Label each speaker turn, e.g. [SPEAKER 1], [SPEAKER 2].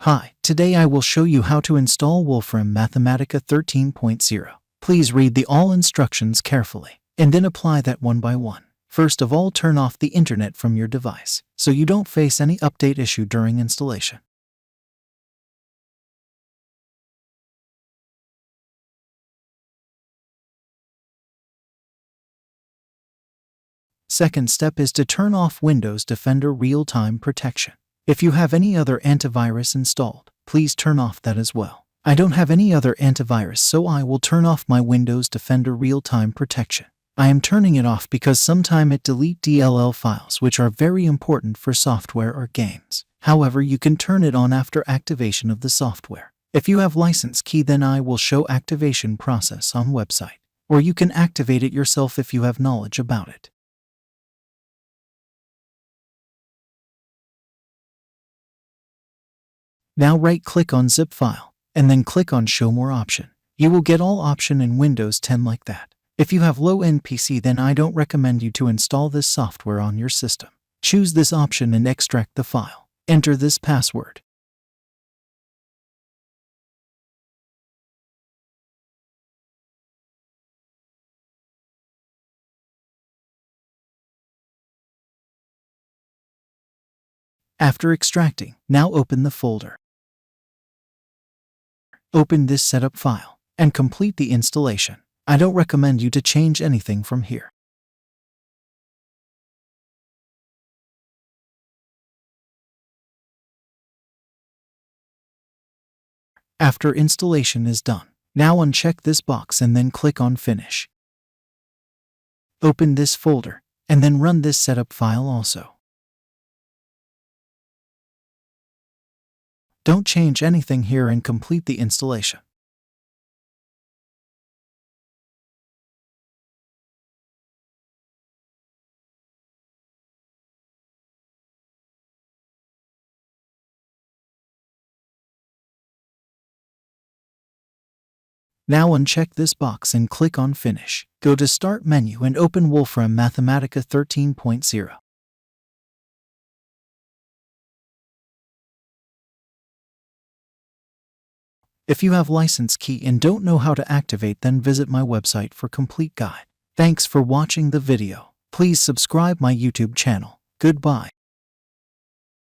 [SPEAKER 1] Hi, today I will show you how to install Wolfram Mathematica 13.0. Please read all instructions carefully, and then apply that one by one. First of all, turn off the internet from your device, so you don't face any update issue during installation. Second step is to turn off Windows Defender Real-Time Protection. If you have any other antivirus installed, please turn off that as well. I don't have any other antivirus, so I will turn off my Windows Defender Real-Time Protection. I am turning it off because sometimes it deletes DLL files which are very important for software or games. However, you can turn it on after activation of the software. If you have license key, then I will show activation process on website, or you can activate it yourself if you have knowledge about it. Now right-click on Zip File, and then click on Show More option. You will get all option in Windows 10 like that. If you have low-end PC, then I don't recommend you to install this software on your system. Choose this option and extract the file. Enter this password. After extracting, now open the folder. Open this setup file and complete the installation. I don't recommend you to change anything from here. After installation is done, now uncheck this box and then click on Finish. Open this folder and then run this setup file also. Don't change anything here and complete the installation. Now uncheck this box and click on Finish. Go to Start menu and open Wolfram Mathematica 13.0. If you have license key and don't know how to activate, then visit my website for complete guide. Thanks for watching the video. Please subscribe my YouTube channel. Goodbye.